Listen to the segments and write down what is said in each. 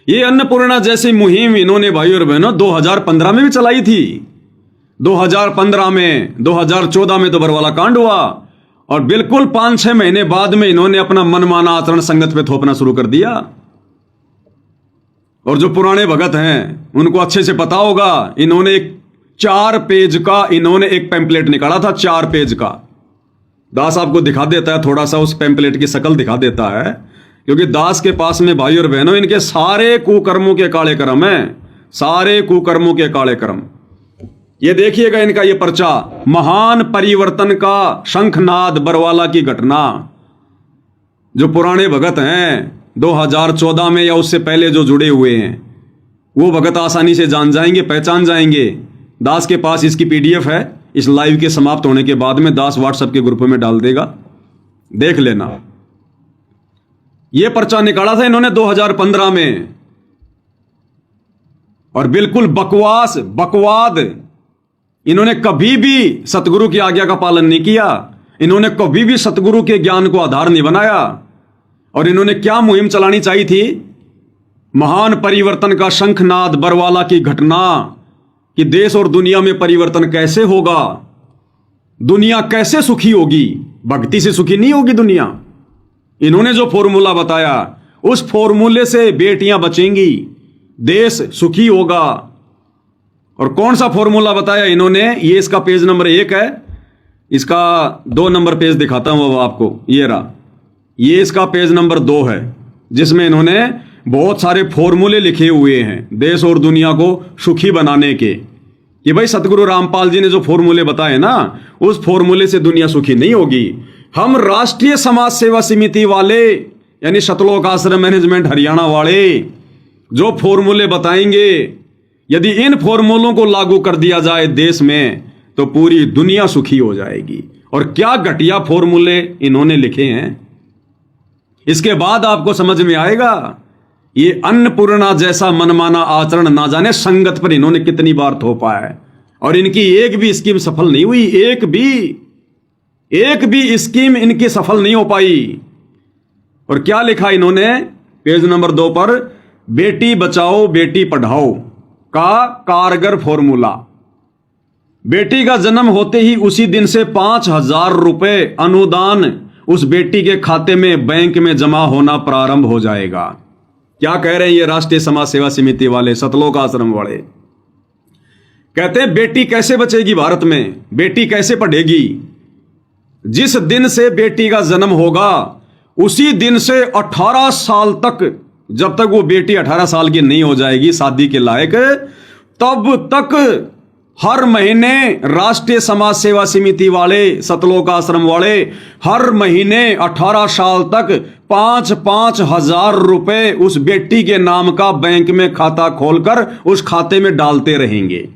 ये अन्नपूर्णा जैसी मुहिम इन्होंने भाई और बहनों 2015 में भी चलाई थी। 2015 में, 2014 में तो बरवाला कांड हुआ और बिल्कुल 5-6 महीने बाद में इन्होंने अपना मनमाना आचरण संगत पे थोपना शुरू कर दिया। और जो पुराने भगत हैं उनको अच्छे से पता होगा, इन्होंने एक 4 पेज का इन्होंने एक पैम्पलेट निकाला था, 4 पेज का। दास आपको दिखा देता है, थोड़ा सा उस पैम्पलेट की शक्ल दिखा देता है, क्योंकि दास के पास में भाई और बहनों इनके सारे कुकर्मों के काले कर्म हैं, सारे कुकर्मों के काले कर्म। ये देखिएगा इनका ये पर्चा, महान परिवर्तन का शंखनाद बरवाला की घटना। जो पुराने भगत हैं 2014 में या उससे पहले जो जुड़े हुए हैं, वो भगत आसानी से जान जाएंगे, पहचान जाएंगे। दास के पास इसकी पीडीएफ है, इस लाइव के समाप्त होने के बाद में दास व्हाट्सएप के ग्रुप में डाल देगा, देख लेना। ये पर्चा निकाला था इन्होंने 2015 में और बिल्कुल बकवास, बकवाद। इन्होंने कभी भी सतगुरु की आज्ञा का पालन नहीं किया, इन्होंने कभी भी सतगुरु के ज्ञान को आधार नहीं बनाया। और इन्होंने क्या मुहिम चलानी चाहिए थी? महान परिवर्तन का शंखनाद बरवाला की घटना, कि देश और दुनिया में परिवर्तन कैसे होगा, दुनिया कैसे सुखी होगी। भक्ति से सुखी नहीं होगी दुनिया। इन्होंने जो फॉर्मूला बताया, उस फॉर्मूले से बेटियां बचेंगी, देश सुखी होगा। और कौन सा फॉर्मूला बताया इन्होंने? ये इसका पेज नंबर 1 है, इसका 2 नंबर पेज दिखाता हूं अब आपको। ये रहा, ये इसका पेज नंबर 2 है, जिसमें इन्होंने बहुत सारे फॉर्मूले लिखे हुए हैं देश और दुनिया को सुखी बनाने के। कि भाई सतगुरु रामपाल जी ने जो फॉर्मूले बताए ना, उस फॉर्मूले से दुनिया सुखी नहीं होगी। हम राष्ट्रीय समाज सेवा समिति वाले, यानी सतलोक आश्रम मैनेजमेंट हरियाणा वाले, जो फॉर्मूले बताएंगे, यदि इन फॉर्मूलों को लागू कर दिया जाए देश में, तो पूरी दुनिया सुखी हो जाएगी। और क्या घटिया फॉर्मूले इन्होंने लिखे हैं, इसके बाद आपको समझ में आएगा। ये अन्नपूर्णा जैसा मनमाना आचरण ना जाने संगत पर इन्होंने कितनी बार थोपा है, और इनकी एक भी स्कीम सफल नहीं हुई। एक भी स्कीम इनकी सफल नहीं हो पाई। और क्या लिखा इन्होंने पेज नंबर 2 पर? बेटी बचाओ बेटी पढ़ाओ का कारगर फॉर्मूला। बेटी का जन्म होते ही उसी दिन से 5,000 रुपए अनुदान उस बेटी के खाते में बैंक में जमा होना प्रारंभ हो जाएगा। क्या कह रहे हैं ये राष्ट्रीय समाज सेवा समिति वाले, सतलोक आश्रम वाले? कहते हैं बेटी कैसे बचेगी भारत में, बेटी कैसे पढ़ेगी? जिस दिन से बेटी का जन्म होगा उसी दिन से 18 साल तक, जब तक वो बेटी 18 साल की नहीं हो जाएगी शादी के लायक, तब तक हर महीने राष्ट्रीय समाज सेवा समिति वाले, सतलोक आश्रम वाले हर महीने 18 साल तक 5-5 हजार रुपए उस बेटी के नाम का बैंक में खाता खोलकर उस खाते में डालते रहेंगे।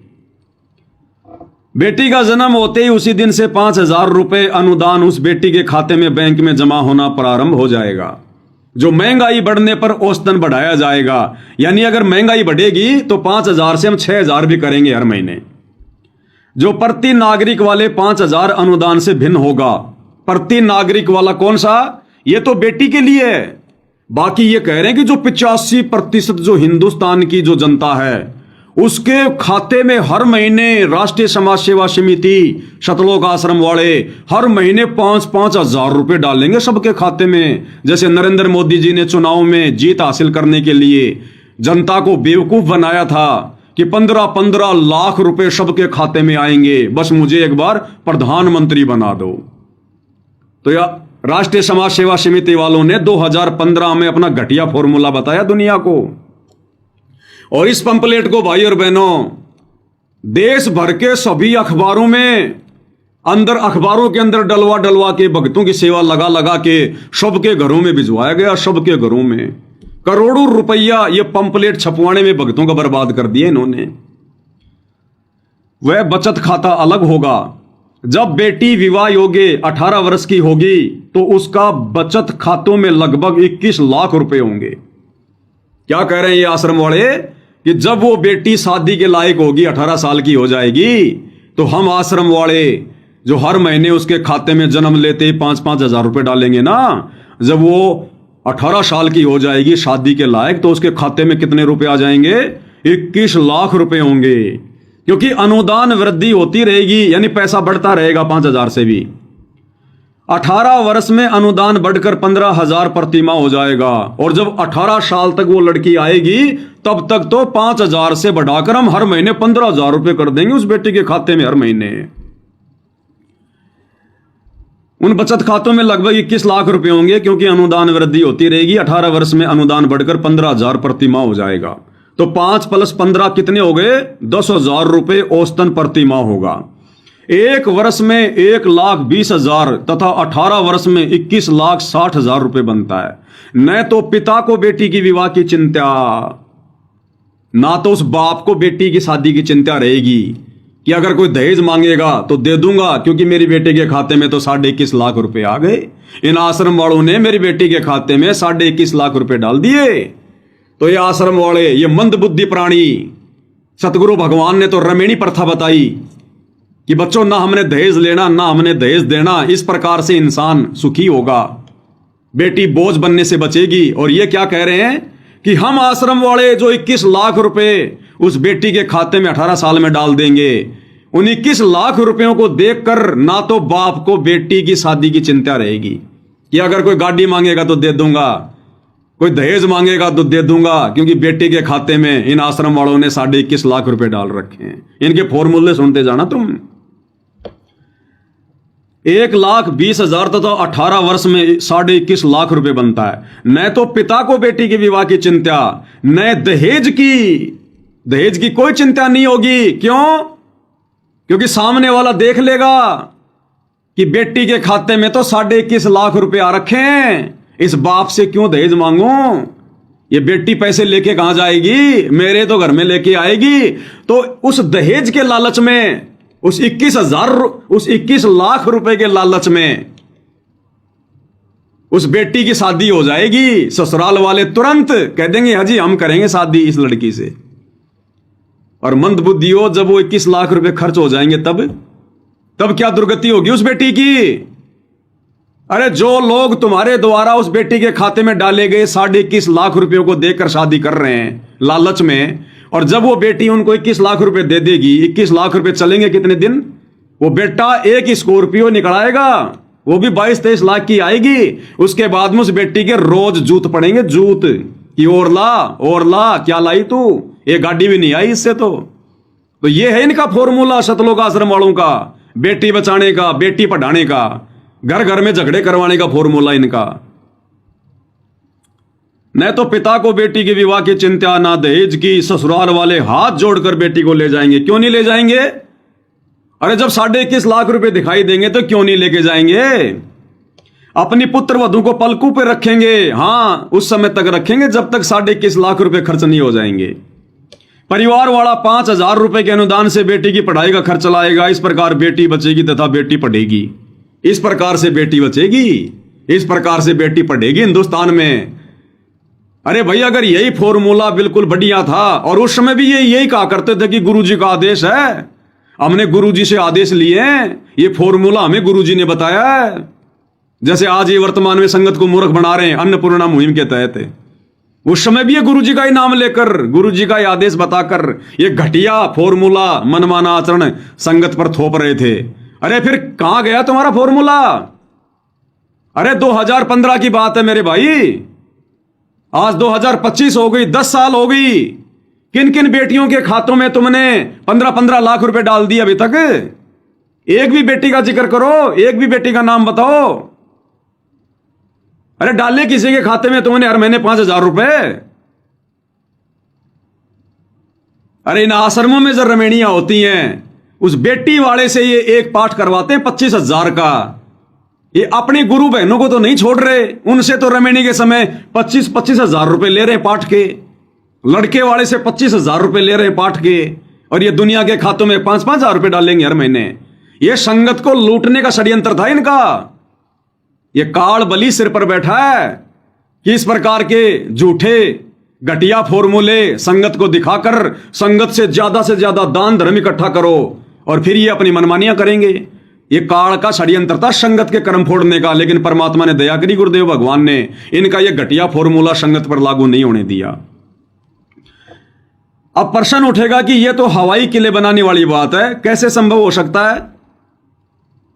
बेटी का जन्म होते ही उसी दिन से 5,000 रुपए अनुदान उस बेटी के खाते में बैंक में जमा होना प्रारंभ हो जाएगा। जो महंगाई बढ़ने पर औसतन बढ़ाया जाएगा, यानी अगर महंगाई बढ़ेगी तो 5,000 से हम 6,000 भी करेंगे हर महीने। जो प्रति नागरिक वाले 5,000 अनुदान से भिन्न होगा। प्रति नागरिक वाला कौन सा? ये तो बेटी के लिए है। बाकी ये कह रहे हैं कि जो 85% जो हिंदुस्तान की जो जनता है, उसके खाते में हर महीने राष्ट्रीय समाज सेवा समिति, सतलोक आश्रम वाले हर महीने 5-5 हजार रुपए डालेंगे सबके खाते में। जैसे नरेंद्र मोदी जी ने चुनाव में जीत हासिल करने के लिए जनता को बेवकूफ बनाया था कि 15-15 लाख रुपए सबके खाते में आएंगे, बस मुझे एक बार प्रधानमंत्री बना दो। तो या राष्ट्रीय समाज सेवा समिति वालों ने 2015 में अपना घटिया फॉर्मूला बताया दुनिया को। और इस पंपलेट को भाई और बहनों देश भर के सभी अखबारों में, अखबारों के अंदर डलवा डलवा के, भक्तों की सेवा लगा लगा के सबके घरों में भिजवाया गया। सबके घरों में करोड़ों रुपया ये पंपलेट छपवाने में भक्तों का बर्बाद कर दिए इन्होंने। वह बचत खाता अलग होगा। जब बेटी विवाह योग्य 18 वर्ष की होगी तो उसका बचत खातों में लगभग 21 लाख रुपए होंगे। क्या कह रहे हैं ये आश्रम वाले कि जब वो बेटी शादी के लायक होगी, 18 साल की हो जाएगी, तो हम आश्रम वाले जो हर महीने उसके खाते में जन्म लेते ही 5-5 हजार रुपए डालेंगे ना, जब वो 18 साल की हो जाएगी शादी के लायक, तो उसके खाते में कितने रुपए आ जाएंगे? 21 लाख रुपए होंगे, क्योंकि अनुदान वृद्धि होती रहेगी, यानी पैसा बढ़ता रहेगा 5,000 से भी। 18 वर्ष में अनुदान बढ़कर 15,000 प्रति माह हो जाएगा, और जब 18 साल तक वो लड़की आएगी तब तक तो 5,000 से बढ़ाकर हम हर महीने 15,000 रुपए कर देंगे उस बेटी के खाते में हर महीने। उन बचत खातों में लगभग 21 लाख रुपए होंगे, क्योंकि अनुदान वृद्धि होती रहेगी। 18 वर्ष में अनुदान बढ़कर 15,000 प्रति माह हो जाएगा, तो 5 + 15 कितने हो गए? 10,000 रुपए औसतन प्रति माह होगा। एक वर्ष में 1,20,000 तथा 18 वर्ष में 21,60,000 रुपए बनता है। न तो पिता को बेटी की विवाह की चिंता, ना तो उस बाप को बेटी की शादी की चिंता रहेगी कि अगर कोई दहेज मांगेगा तो दे दूंगा, क्योंकि मेरी बेटी के खाते में तो 21.5 लाख रुपए आ गए। इन आश्रम वालों ने मेरी बेटी के खाते में 21.5 लाख रुपए डाल दिए। तो ये आश्रम वाले, ये मंदबुद्धि प्राणी, सतगुरु भगवान ने तो रमेणी प्रथा बताई कि बच्चों, ना हमने दहेज लेना ना हमने दहेज देना, इस प्रकार से इंसान सुखी होगा, बेटी बोझ बनने से बचेगी। और ये क्या कह रहे हैं कि हम आश्रम वाले जो 21 लाख रुपए उस बेटी के खाते में 18 साल में डाल देंगे, उन 21 लाख रुपयों को देखकर ना तो बाप को बेटी की शादी की चिंता रहेगी कि अगर कोई गाड़ी मांगेगा तो दे दूंगा, कोई दहेज मांगेगा तो दे दूंगा, क्योंकि बेटी के खाते में इन आश्रम वालों ने 21.5 लाख रुपए डाल रखे हैं। इनके फॉर्मूले सुनते जाना तुम। 1,20,000 तथा 18 वर्ष में 21.5 लाख रुपए बनता है। न तो पिता को बेटी की विवाह की चिंता, न दहेज की कोई चिंता नहीं होगी। क्यों? क्योंकि सामने वाला देख लेगा कि बेटी के खाते में तो 21.5 लाख रुपए आ रखे हैं, इस बाप से क्यों दहेज मांगू? ये बेटी पैसे लेके कहां जाएगी? मेरे तो घर में लेके आएगी। तो उस दहेज के लालच में, उस 21 लाख रुपए के लालच में उस बेटी की शादी हो जाएगी। ससुराल वाले तुरंत कह देंगे हाजी हम करेंगे शादी इस लड़की से। और मंदबुद्धि हो, जब वो 21 लाख रुपए खर्च हो जाएंगे तब क्या दुर्गति होगी उस बेटी की? अरे जो लोग तुम्हारे द्वारा उस बेटी के खाते में डाले गए 21.5 लाख रुपयों को देकर शादी कर रहे हैं लालच में, और जब वो बेटी उनको 21 लाख रुपए दे देगी, 21 लाख रुपए चलेंगे कितने दिन? वो बेटा एक स्कॉर्पियो निकलाएगा, वो भी 22-23 लाख की आएगी। उसके बाद में उस बेटी के रोज जूत पड़ेंगे, जूत कि और ला क्या लाई तू, ये गाड़ी भी नहीं आई इससे। तो ये है इनका फॉर्मूला सतलोक आश्रम वालों का, बेटी बचाने का, बेटी पढ़ाने का, घर घर में झगड़े करवाने का फॉर्मूला इनका। न तो पिता को बेटी की विवाह की चिंता, ना दहेज की। ससुराल वाले हाथ जोड़कर बेटी को ले जाएंगे। क्यों नहीं ले जाएंगे? अरे जब 21.5 लाख रुपए दिखाई देंगे तो क्यों नहीं लेके जाएंगे? अपनी पुत्र वधू को पलकों पे रखेंगे। हां, उस समय तक रखेंगे जब तक 21.5 लाख रुपए खर्च नहीं हो जाएंगे। परिवार वाला 5,000 रुपए के अनुदान से बेटी की पढ़ाई का खर्च लाएगा। इस प्रकार बेटी बचेगी तथा बेटी पढ़ेगी। इस प्रकार से बेटी बचेगी, इस प्रकार से बेटी पढ़ेगी हिंदुस्तान में। अरे भाई, अगर यही फॉर्मूला बिल्कुल बढ़िया था, और उस समय भी ये यही कहा करते थे कि गुरुजी का आदेश है, हमने गुरुजी से आदेश लिए, ये फॉर्मूला हमें गुरुजी ने बताया है। जैसे आज ये वर्तमान में संगत को मूर्ख बना रहे हैं अन्नपूर्णा मुहिम के तहत, उस समय भी ये गुरुजी का ही नाम लेकर, गुरुजी का ही आदेश बताकर ये घटिया फॉर्मूला मनमाना आचरण संगत पर थोप रहे थे। अरे फिर कहां गया तुम्हारा फॉर्मूला? अरे 2015 की बात है मेरे भाई, आज 2025 हो गई, 10 साल हो गई। किन किन बेटियों के खातों में तुमने 15-15 लाख रुपए डाल दिए अभी तक? एक भी बेटी का जिक्र करो, एक भी बेटी का नाम बताओ। अरे डाले किसी के खाते में तुमने हर महीने 5,000 रुपए? अरे इन आश्रमों में जब रमेणियां होती हैं, उस बेटी वाले से ये एक पाठ करवाते हैं 25,000 का। ये अपनी गुरु बहनों को तो नहीं छोड़ रहे, उनसे तो रमेणी के समय 25,000 रुपए ले रहे हैं पाठ के। लड़के वाले से 25,000 रुपए ले रहे हैं पाठ के, और ये दुनिया के खातों में 5,000 रुपए डालेंगे हर महीने। ये संगत को लूटने का षड्यंत्र था इनका। ये काल बलि सिर पर बैठा है कि इस प्रकार के झूठे घटिया फॉर्मूले संगत को दिखाकर संगत से ज्यादा दान धर्म इकट्ठा करो, और फिर ये अपनी मनमानियां करेंगे। ये काल का षड्यंत्र था संगत के कर्म फोड़ने का, लेकिन परमात्मा ने दया करी, गुरुदेव भगवान ने इनका ये घटिया फॉर्मूला संगत पर लागू नहीं होने दिया। अब प्रश्न उठेगा कि ये तो हवाई किले बनाने वाली बात है, कैसे संभव हो सकता है?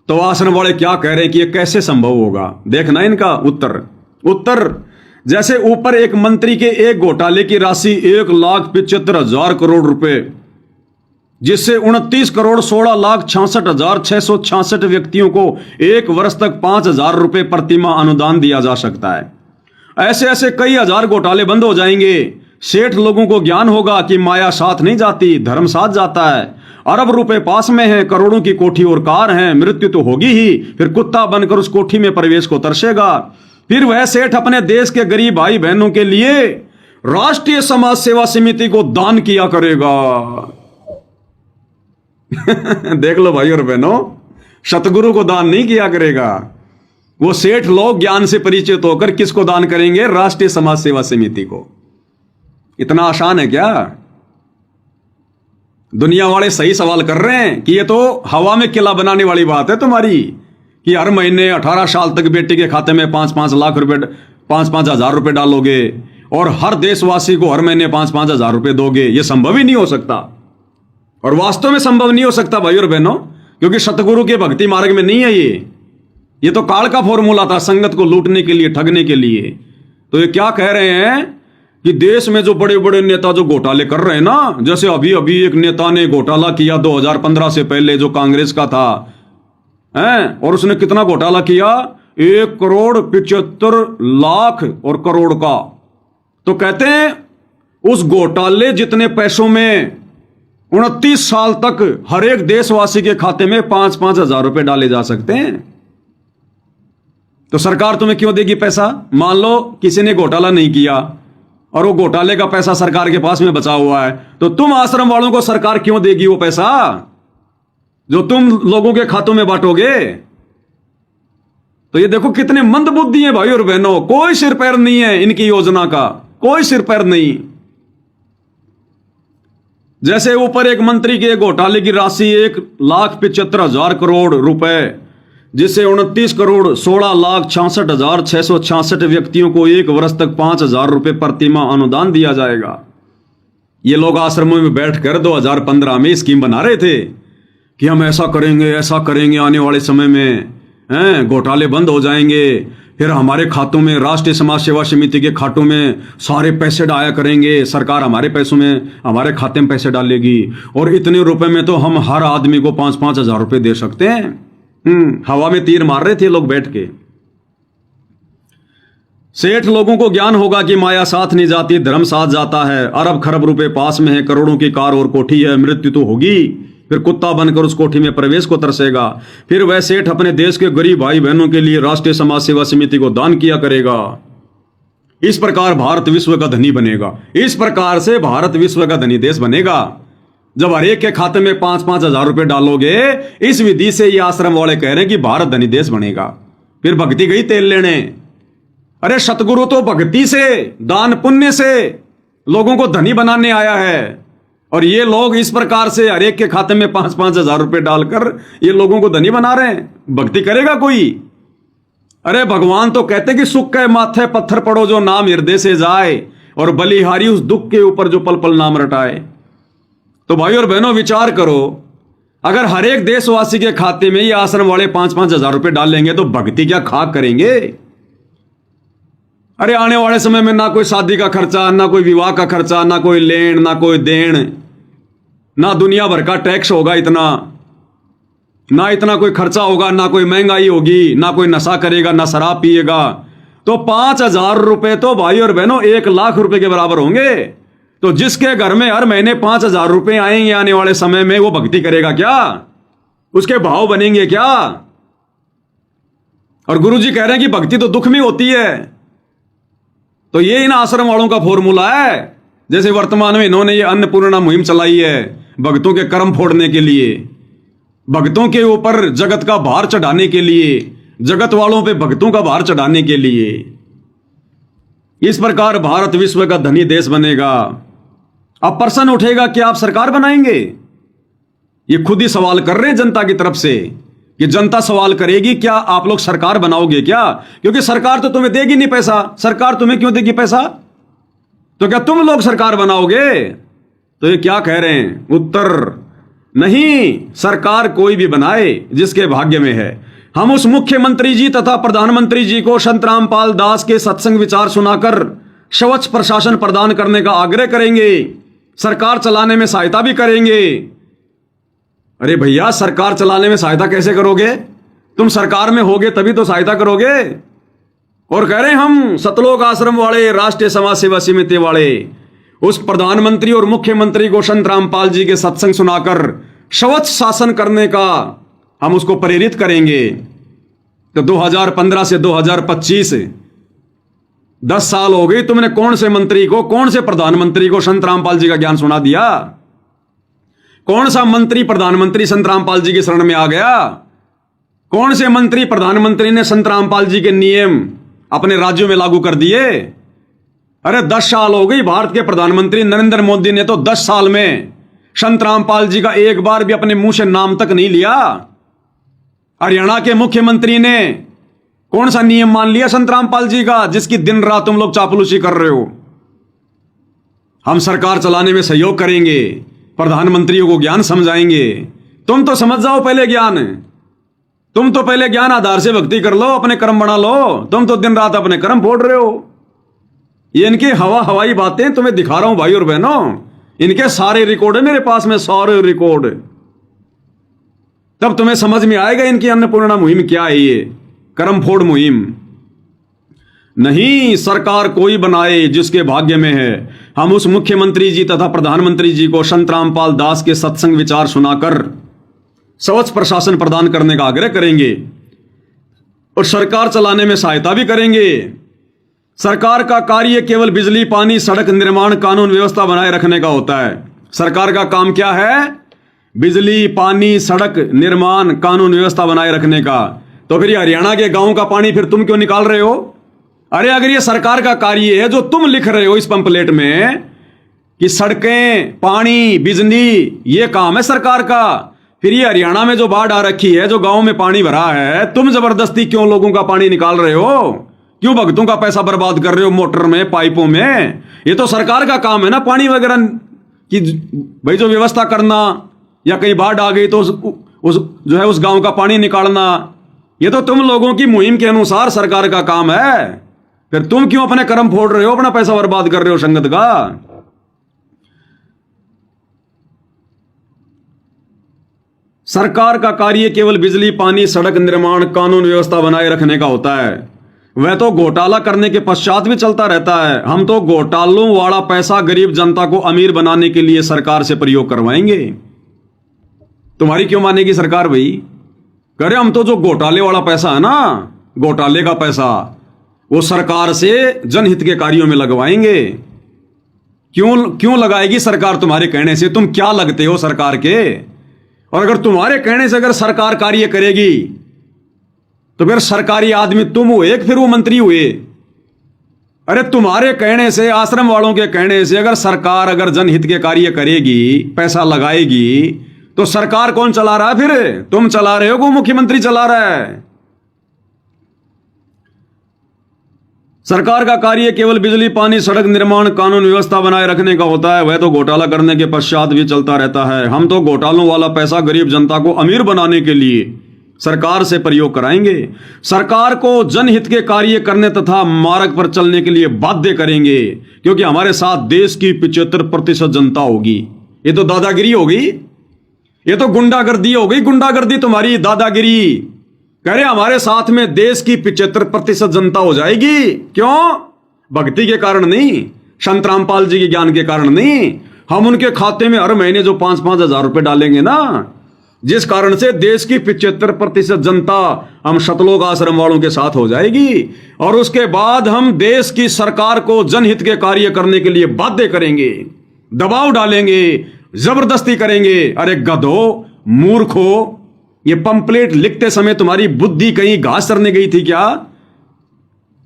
तो आश्रम वाले क्या कह रहे हैं कि ये कैसे संभव होगा? देखना इनका उत्तर जैसे ऊपर एक मंत्री के एक घोटाले की राशि 1,75,000 करोड़ रुपए, जिससे 29 करोड़ 16,66,666 व्यक्तियों को एक वर्ष तक 5,000 रुपए प्रतिमाह अनुदान दिया जा सकता है। ऐसे ऐसे कई हजार घोटाले बंद हो जाएंगे। सेठ लोगों को ज्ञान होगा कि माया साथ नहीं जाती, धर्म साथ जाता है। अरब रुपए पास में है, करोड़ों की कोठी और कार है, मृत्यु तो होगी ही, फिर कुत्ता बनकर उस कोठी में प्रवेश को तरसेगा। फिर वह सेठ अपने देश के गरीब भाई बहनों के लिए राष्ट्रीय समाज सेवा समिति को दान किया करेगा। देख लो भाई और बहनों, सतगुरु को दान नहीं किया करेगा। वो सेठ लोग ज्ञान से परिचित होकर किसको दान करेंगे? राष्ट्रीय समाज सेवा समिति को। इतना आसान है क्या? दुनिया वाले सही सवाल कर रहे हैं कि ये तो हवा में किला बनाने वाली बात है तुम्हारी, कि हर महीने 18 साल तक बेटी के खाते में 5-5 लाख रुपए, 5-5 हजार रुपए डालोगे और हर देशवासी को हर महीने 5-5 हजार रुपए दोगे। ये संभव ही नहीं हो सकता, और वास्तव में संभव नहीं हो सकता भाई और बहनों, क्योंकि सतगुरु के भक्ति मार्ग में नहीं है ये तो काल का फॉर्मूला था संगत को लूटने के लिए, ठगने के लिए। तो ये क्या कह रहे हैं कि देश में जो बड़े बड़े नेता जो घोटाले कर रहे हैं ना, जैसे अभी अभी एक नेता ने घोटाला किया 2015 से पहले, जो कांग्रेस का था, हैं, और उसने कितना घोटाला किया? 1,75,00,000 और करोड़ का। तो कहते हैं उस घोटाले जितने पैसों में 29 साल तक हर एक देशवासी के खाते में 5-5 हजार रुपए डाले जा सकते हैं। तो सरकार तुम्हें क्यों देगी पैसा? मान लो किसी ने घोटाला नहीं किया और वो घोटाले का पैसा सरकार के पास में बचा हुआ है, तो तुम आश्रम वालों को सरकार क्यों देगी वो पैसा जो तुम लोगों के खातों में बांटोगे? तो ये देखो कितने मंदबुद्धि हैं भाई और बहनों, कोई सिर पैर नहीं है इनकी योजना का, कोई सिर पैर नहीं। जैसे ऊपर एक मंत्री के घोटाले की राशि 1,75,000 करोड़ रुपए, जिससे 29 करोड़ 16,66,666 व्यक्तियों को एक वर्ष तक 5,000 रुपए प्रतिमाह अनुदान दिया जाएगा। ये लोग आश्रमों में बैठकर 2015 में स्कीम बना रहे थे कि हम ऐसा करेंगे, आने वाले समय में घोटाले बंद हो जाएंगे, फिर हमारे खातों में, राष्ट्रीय समाज सेवा समिति के खातों में सारे पैसे डाया करेंगे, सरकार हमारे पैसों में, हमारे खाते में पैसे डालेगी, और इतने रुपए में तो हम हर आदमी को 5-5 हजार रुपए दे सकते हैं। हवा में तीर मार रहे थे लोग बैठ के। सेठ लोगों को ज्ञान होगा कि माया साथ नहीं जाती, धर्म साथ जाता है। अरब खरब रुपए पास में है, करोड़ों की कार और कोठी है, मृत्यु तो होगी, फिर कुत्ता बनकर उस कोठी में प्रवेश को तरसेगा। फिर वह सेठ अपने देश के गरीब भाई बहनों के लिए राष्ट्रीय समाज सेवा समिति को दान किया करेगा। इस प्रकार भारत विश्व का धनी बनेगा। इस प्रकार से भारत विश्व का धनी देश बनेगा जब हर एक के खाते में 5-5 हजार रुपए डालोगे। इस विधि से ये आश्रम वाले कह रहे हैं कि भारत धनी देश बनेगा। फिर भक्ति गई तेल लेने। अरे सतगुरु तो भक्ति से, दान पुण्य से लोगों को धनी बनाने आया है, और ये लोग इस प्रकार से हर एक के खाते में 5-5 हजार रुपए डालकर ये लोगों को धनी बना रहे हैं। भक्ति करेगा कोई? अरे भगवान तो कहते कि सुख के माथे पत्थर पड़ो जो नाम हृदय से जाए, और बलिहारी उस दुख के ऊपर जो पल पल नाम रटाए। तो भाई और बहनों विचार करो, अगर हर एक देशवासी के खाते में ये आश्रम वाले 5-5 हजार रुपए डाल लेंगे तो भक्ति क्या खाक करेंगे? अरे आने वाले समय में ना कोई शादी का खर्चा, ना कोई विवाह का खर्चा, ना कोई लेन, ना कोई देन, ना दुनिया भर का टैक्स होगा इतना, ना इतना कोई खर्चा होगा, ना कोई महंगाई होगी, ना कोई नशा करेगा, ना शराब पिएगा। तो 5,000 रुपए तो भाई और बहनों 1,00,000 रुपए के बराबर होंगे। तो जिसके घर में हर महीने 5,000 रुपए आएंगे आने वाले समय में, वो भक्ति करेगा क्या? उसके भाव बनेंगे क्या? और गुरुजी कह रहे हैं कि भक्ति तो दुख में होती है। तो ये इन आश्रम वालों का फॉर्मूला है। जैसे वर्तमान में इन्होंने ये अन्नपूर्णा मुहिम चलाई है भक्तों के कर्म फोड़ने के लिए, भक्तों के ऊपर जगत का भार चढ़ाने के लिए, जगत वालों पे भक्तों का भार चढ़ाने के लिए। इस प्रकार भारत विश्व का धनी देश बनेगा। अब प्रश्न उठेगा कि आप सरकार बनाएंगे? ये खुद ही सवाल कर रहे हैं जनता की तरफ से कि जनता सवाल करेगी क्या आप लोग सरकार बनाओगे क्या? क्योंकि सरकार तो तुम्हें देगी नहीं पैसा। सरकार तुम्हें क्यों देगी पैसा? तो क्या तुम लोग सरकार बनाओगे? तो ये क्या कह रहे हैं? उत्तर नहीं, सरकार कोई भी बनाए जिसके भाग्य में है। हम उस मुख्यमंत्री जी तथा प्रधानमंत्री जी को संत रामपाल दास के सत्संग विचार सुनाकर स्वच्छ प्रशासन प्रदान करने का आग्रह करेंगे, सरकार चलाने में सहायता भी करेंगे। अरे भैया, सरकार चलाने में सहायता कैसे करोगे? तुम सरकार में होगे तभी तो सहायता करोगे। और कह रहे हैं हम सतलोक आश्रम वाले, राष्ट्रीय समाज सेवा समिति वाले, उस प्रधानमंत्री और मुख्यमंत्री को संत रामपाल जी के सत्संग सुनाकर स्वच्छ शासन करने का हम उसको प्रेरित करेंगे। तो 2015 से 2025 10 साल हो गई, तुमने कौन से मंत्री को, कौन से प्रधानमंत्री को संत रामपाल जी का ज्ञान सुना दिया? कौन सा मंत्री प्रधानमंत्री संत रामपाल जी की शरण में आ गया? कौन से मंत्री प्रधानमंत्री ने संत रामपाल जी के नियम अपने राज्यों में लागू कर दिए? अरे 10 साल हो गई, भारत के प्रधानमंत्री नरेंद्र मोदी ने तो 10 साल में संत रामपाल जी का एक बार भी अपने मुंह से नाम तक नहीं लिया। हरियाणा के मुख्यमंत्री ने कौन सा नियम मान लिया संत रामपाल जी का, जिसकी दिन रात तुम लोग चापलूसी कर रहे हो? हम सरकार चलाने में सहयोग करेंगे, प्रधानमंत्रियों को ज्ञान समझाएंगे। तुम तो समझ जाओ पहले ज्ञान, तुम तो पहले ज्ञान आधार से भक्ति कर लो, अपने कर्म बना लो। तुम तो दिन रात अपने कर्म फोड़ रहे हो। ये इनकी हवाई बातें तुम्हें दिखा रहा हूं भाई और बहनों, इनके सारे रिकॉर्ड है मेरे पास में, सारे रिकॉर्ड। तब तुम्हें समझ में आएगा इनकी अन्नपूर्णा मुहिम क्या है, ये कर्म फोड़ मुहिम। नहीं, सरकार कोई बनाए जिसके भाग्य में है। हम उस मुख्यमंत्री जी तथा प्रधानमंत्री जी को संत रामपाल दास के सत्संग विचार सुनाकर स्वच्छ प्रशासन प्रदान करने का आग्रह करेंगे और सरकार चलाने में सहायता भी करेंगे। सरकार का कार्य केवल बिजली, पानी, सड़क निर्माण, कानून व्यवस्था बनाए रखने का होता है। सरकार का काम क्या है? बिजली, पानी, सड़क निर्माण, कानून व्यवस्था बनाए रखने का। तो फिर हरियाणा के गांव का पानी फिर तुम क्यों निकाल रहे हो? अरे अगर ये सरकार का कार्य है जो तुम लिख रहे हो इस पंपलेट में कि सड़कें, पानी, बिजली ये काम है सरकार का, फिर ये हरियाणा में जो बाढ़ आ रखी है, जो गांव में पानी भरा है, तुम जबरदस्ती क्यों लोगों का पानी निकाल रहे हो? क्यों भक्तों का पैसा बर्बाद कर रहे हो मोटर में, पाइपों में? ये तो सरकार का काम है ना, पानी वगैरह की भाई जो व्यवस्था करना, या कहीं बाढ़ आ गई तो उस गांव का पानी निकालना। ये तो तुम लोगों की मुहिम के अनुसार सरकार का काम है। फिर तुम क्यों अपने कर्म फोड़ रहे हो, अपना पैसा बर्बाद कर रहे हो संगत का? सरकार का कार्य केवल बिजली, पानी, सड़क निर्माण, कानून व्यवस्था बनाए रखने का होता है। वह तो घोटाला करने के पश्चात भी चलता रहता है। हम तो घोटालों वाला पैसा गरीब जनता को अमीर बनाने के लिए सरकार से प्रयोग करवाएंगे। तुम्हारी क्यों मानेगी सरकार भाई? कह रहे हम तो जो घोटाले वाला पैसा है ना, घोटाले का पैसा, वो सरकार से जनहित के कार्यों में लगवाएंगे। क्यों लगाएगी सरकार तुम्हारे कहने से? तुम क्या लगते हो सरकार के? और अगर तुम्हारे कहने से अगर सरकार कार्य करेगी तो फिर सरकारी आदमी तुम हुए कि फिर वो मंत्री हुए? अरे तुम्हारे कहने से, आश्रम वालों के कहने से अगर सरकार अगर जनहित के कार्य करेगी, पैसा लगाएगी, तो सरकार कौन चला रहा है? फिर तुम चला रहे हो कि मुख्यमंत्री चला रहा है? सरकार का कार्य केवल बिजली, पानी, सड़क निर्माण, कानून व्यवस्था बनाए रखने का होता है। वह तो घोटाला करने के पश्चात भी चलता रहता है। हम तो घोटालों वाला पैसा गरीब जनता को अमीर बनाने के लिए सरकार से प्रयोग कराएंगे। सरकार को जनहित के कार्य करने तथा मार्ग पर चलने के लिए बाध्य करेंगे, क्योंकि हमारे साथ देश की 75% जनता होगी। ये तो दादागिरी होगी, ये तो गुंडागर्दी हो गई। गुंडागर्दी तुम्हारी, दादागिरी। कह रहे हमारे साथ में देश की 75% जनता हो जाएगी। क्यों? भक्ति के कारण नहीं, संत रामपाल जी के ज्ञान के कारण नहीं। हम उनके खाते में हर महीने जो 5-5 हजार रुपए डालेंगे ना, जिस कारण से देश की 75% जनता हम सतलोक आश्रम वालों के साथ हो जाएगी। और उसके बाद हम देश की सरकार को जनहित के कार्य करने के लिए बाध्य करेंगे, दबाव डालेंगे, जबरदस्ती करेंगे। अरे गधो, मूर्खो, ये पंपलेट लिखते समय तुम्हारी बुद्धि कहीं घास चरने गई थी क्या?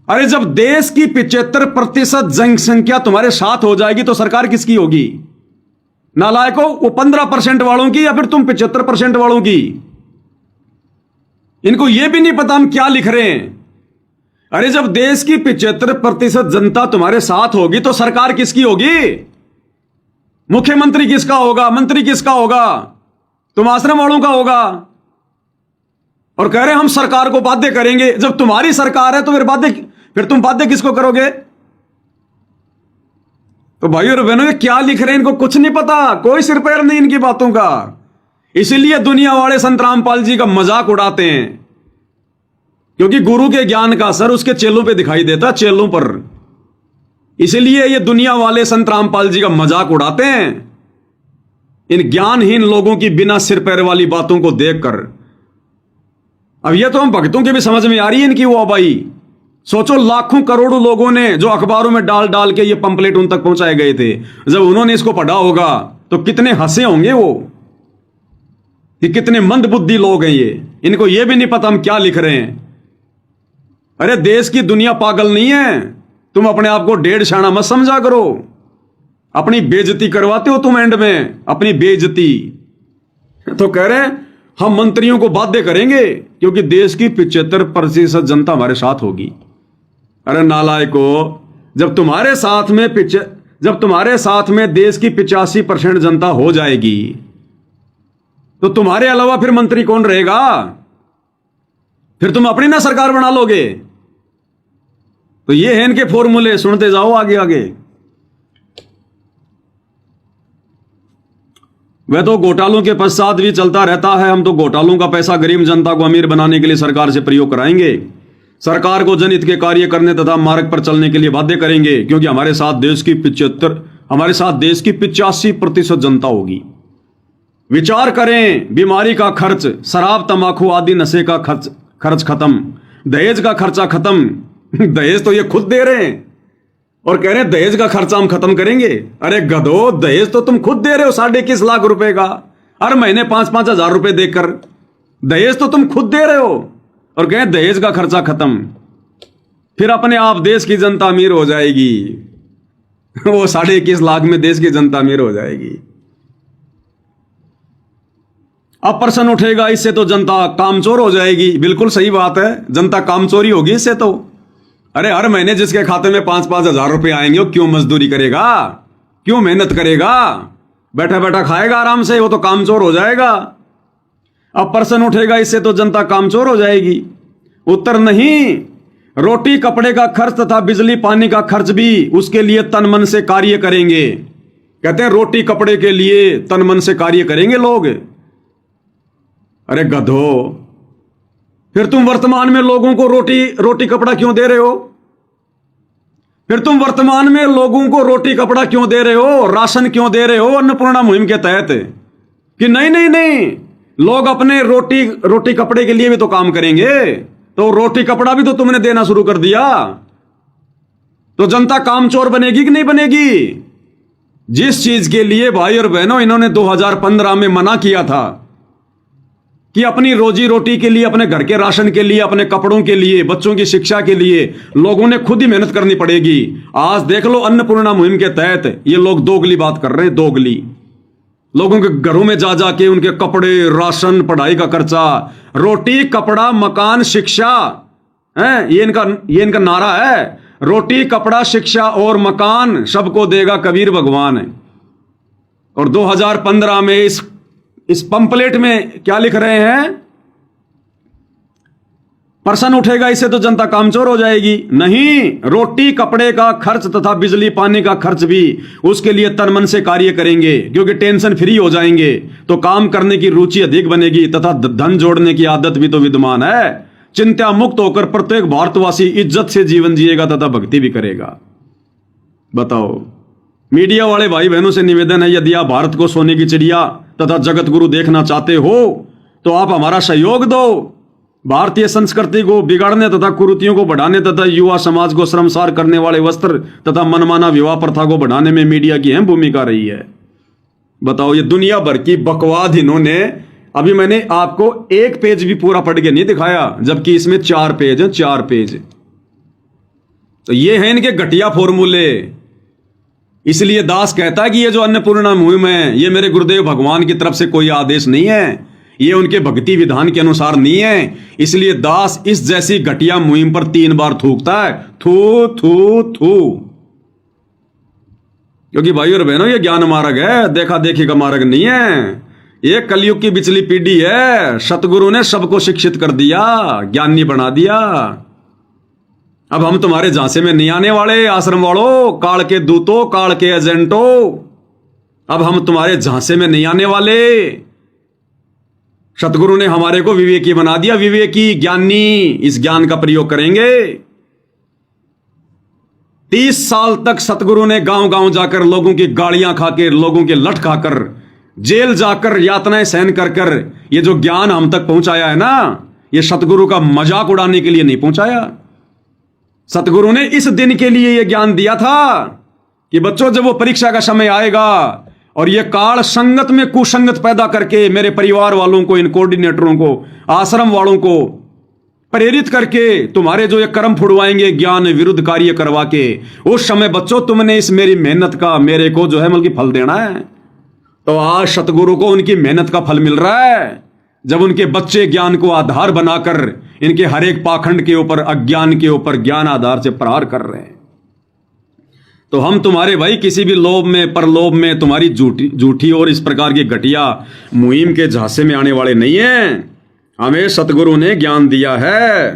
अरे जब देश की 75% जनसंख्या तुम्हारे साथ हो जाएगी तो सरकार किसकी होगी? नालायको, वो 15% वालों की या फिर तुम 75% वालों की? इनको यह भी नहीं पता हम क्या लिख रहे हैं। अरे जब देश की 75% जनता तुम्हारे साथ होगी तो सरकार किसकी होगी? मुख्यमंत्री किसका होगा? मंत्री किसका होगा? तुम आश्रम वालों का होगा। और कह रहे हम सरकार को बाध्य करेंगे। जब तुम्हारी सरकार है तो फिर तुम बाध्य किसको करोगे? तो भाइयों और बहनों, ये क्या लिख रहे हैं इनको कुछ नहीं पता, कोई सिर पैर नहीं इनकी बातों का। इसीलिए दुनिया वाले संत रामपाल जी का मजाक उड़ाते हैं, क्योंकि गुरु के ज्ञान का असर उसके चेलों पे दिखाई देता, चेलों पर। इसीलिए ये दुनिया वाले संत रामपाल जी का मजाक उड़ाते हैं, इन ज्ञानहीन लोगों की बिना सिर पैर वाली बातों को देखकर। अब ये तो हम भक्तों के भी समझ में आ रही है इनकी वो भाई। सोचो, लाखों करोड़ों लोगों ने जो अखबारों में डाल डाल के ये पंपलेट उन तक पहुंचाए गए थे, जब उन्होंने इसको पढ़ा होगा तो कितने हंसे होंगे वो कि कितने मंदबुद्धि लोग हैं ये। इनको ये भी नहीं पता हम क्या लिख रहे हैं। अरे देश की दुनिया पागल नहीं है, तुम अपने आप को डेढ़ शाना मत समझा करो। अपनी बेइज्जती करवाते हो तुम एंड में, अपनी बेइज्जती। तो कह रहे हैं हम मंत्रियों को बाध्य करेंगे क्योंकि देश की 75% जनता हमारे साथ होगी। अरे नालायको, जब तुम्हारे साथ में देश की 85% जनता हो जाएगी तो तुम्हारे अलावा फिर मंत्री कौन रहेगा? फिर तुम अपनी ना सरकार बना लोगे। तो ये हैं इनके फॉर्मूले, सुनते जाओ आगे आगे। वह तो घोटालों के पश्चात भी चलता रहता है। हम तो घोटालों का पैसा गरीब जनता को अमीर बनाने के लिए सरकार से प्रयोग कराएंगे, सरकार को जनहित के कार्य करने तथा मार्ग पर चलने के लिए बाध्य करेंगे, क्योंकि हमारे साथ देश की 85% जनता होगी। विचार करें, बीमारी का खर्च, शराब तंबाकू आदि नशे का खर्च खत्म, दहेज का खर्चा खत्म। दहेज तो ये खुद दे रहे हैं और कह रहे हैं दहेज का खर्चा हम खत्म करेंगे। अरे गधो, दहेज तो तुम खुद दे रहे हो 21.5 लाख रुपए का, हर महीने 5-5 हजार रुपए देकर। दहेज तो तुम खुद दे रहे हो और कहें दहेज का खर्चा खत्म। फिर अपने आप देश की जनता अमीर हो जाएगी। वो 21.5 लाख में देश की जनता अमीर हो जाएगी। अब प्रश्न उठेगा, इससे तो जनता कामचोर हो जाएगी। बिल्कुल सही बात है, जनता कामचोरी होगी इससे तो। अरे हर महीने जिसके खाते में 5-5 हजार रुपए आएंगे वो क्यों मजदूरी करेगा, क्यों मेहनत करेगा? बैठा बैठा खाएगा आराम से, वो तो कामचोर हो जाएगा। अब प्रश्न उठेगा, इससे तो जनता कामचोर हो जाएगी। उत्तर नहीं, रोटी कपड़े का खर्च तथा बिजली पानी का खर्च भी उसके लिए तन मन से कार्य करेंगे। कहते हैं रोटी कपड़े के लिए तन मन से कार्य करेंगे लोग। अरे गधो, फिर तुम वर्तमान में लोगों को रोटी कपड़ा क्यों दे रहे हो? फिर तुम वर्तमान में लोगों को रोटी कपड़ा क्यों दे रहे हो, राशन क्यों दे रहे हो अन्नपूर्णा मुहिम के तहत? कि नहीं नहीं नहीं, लोग अपने रोटी कपड़े के लिए भी तो काम करेंगे, तो रोटी कपड़ा भी तो तुमने देना शुरू कर दिया। तो जनता कामचोर बनेगी कि नहीं बनेगी? जिस चीज के लिए भाई और बहनों इन्होंने 2015 में मना किया था कि अपनी रोजी रोटी के लिए, अपने घर के राशन के लिए, अपने कपड़ों के लिए, बच्चों की शिक्षा के लिए लोगों ने खुद ही मेहनत करनी पड़ेगी। आज देख लो अन्नपूर्णा मुहिम के तहत ये लोग दोगली बात कर रहे हैं, दोगली। लोगों के घरों में जा जाके उनके कपड़े, राशन, पढ़ाई का खर्चा, रोटी कपड़ा मकान शिक्षा है, ये इनका नारा है। रोटी कपड़ा शिक्षा और मकान सबको देगा कबीर भगवान। और 2015 में इस पंपलेट में क्या लिख रहे हैं? प्रश्न उठेगा, इससे तो जनता कामचोर हो जाएगी। नहीं, रोटी कपड़े का खर्च तथा बिजली पानी का खर्च भी उसके लिए तन मन से कार्य करेंगे, क्योंकि टेंशन फ्री हो जाएंगे तो काम करने की रुचि अधिक बनेगी तथा धन जोड़ने की आदत भी तो विद्यमान है। चिंता मुक्त होकर प्रत्येक भारतवासी इज्जत से जीवन जिएगा तथा भक्ति भी करेगा। बताओ, मीडिया वाले भाई बहनों से निवेदन है, यदि आप भारत को सोने की चिड़िया तथा जगत गुरु देखना चाहते हो तो आप हमारा सहयोग दो। भारतीय संस्कृति को बिगाड़ने तथा कुरीतियों को बढ़ाने तथा युवा समाज को शर्मसार करने वाले वस्त्र तथा मनमाना विवाह प्रथा को बढ़ाने में मीडिया की अहम भूमिका रही है। बताओ, ये दुनिया भर की बकवाद इन्होंने, अभी मैंने आपको एक पेज भी पूरा पढ़ के नहीं दिखाया, जबकि इसमें 4 पेज हैं, 4 पेज। तो ये है इनके घटिया फॉर्मूले। इसलिए दास कहता है कि ये जो अन्नपूर्णा मुहिम है, ये मेरे गुरुदेव भगवान की तरफ से कोई आदेश नहीं है, ये उनके भक्ति विधान के अनुसार नहीं है। इसलिए दास इस जैसी घटिया मुहिम पर 3 बार थूकता है, थू थू थू। क्योंकि भाई और बहनों, ये ज्ञान मार्ग है, देखा देखी का मार्ग नहीं है। ये कलयुग की बिचली पीढ़ी है। सतगुरु ने सबको शिक्षित कर दिया, ज्ञानी बना दिया। अब हम तुम्हारे झांसे में नहीं आने वाले, आश्रम वालों, काल के दूतों, काल के एजेंटों। अब हम तुम्हारे झांसे में नहीं आने वाले। सतगुरु ने हमारे को विवेकी बना दिया, विवेकी, ज्ञानी। इस ज्ञान का प्रयोग करेंगे। 30 साल तक सतगुरु ने गांव गांव जाकर लोगों की गालियां खाकर, लोगों के लठ खाकर, जेल जाकर यातनाएं सहन कर कर ये जो ज्ञान हम तक पहुंचाया है ना, ये सतगुरु का मजाक उड़ाने के लिए नहीं पहुंचाया। सतगुरु ने इस दिन के लिए ये ज्ञान दिया था कि बच्चों, जब वो परीक्षा का समय आएगा और ये काल संगत में कुसंगत पैदा करके मेरे परिवार वालों को, इन कोऑर्डिनेटरों को, आश्रम वालों को प्रेरित करके तुम्हारे जो ये कर्म फुड़वाएंगे ज्ञान विरुद्ध कार्य करवा के, उस समय बच्चों तुमने इस मेरी मेहनत का मेरे को जो है बल्कि फल देना है। तो आज सतगुरु को उनकी मेहनत का फल मिल रहा है, जब उनके बच्चे ज्ञान को आधार बनाकर इनके हर एक पाखंड के ऊपर, अज्ञान के ऊपर ज्ञान आधार से प्रहार कर रहे हैं। तो हम तुम्हारे भाई किसी भी लोभ में, परलोभ में, तुम्हारी झूठी और इस प्रकार की घटिया मुहिम के झांसे में आने वाले नहीं हैं। हमें सतगुरु ने ज्ञान दिया है।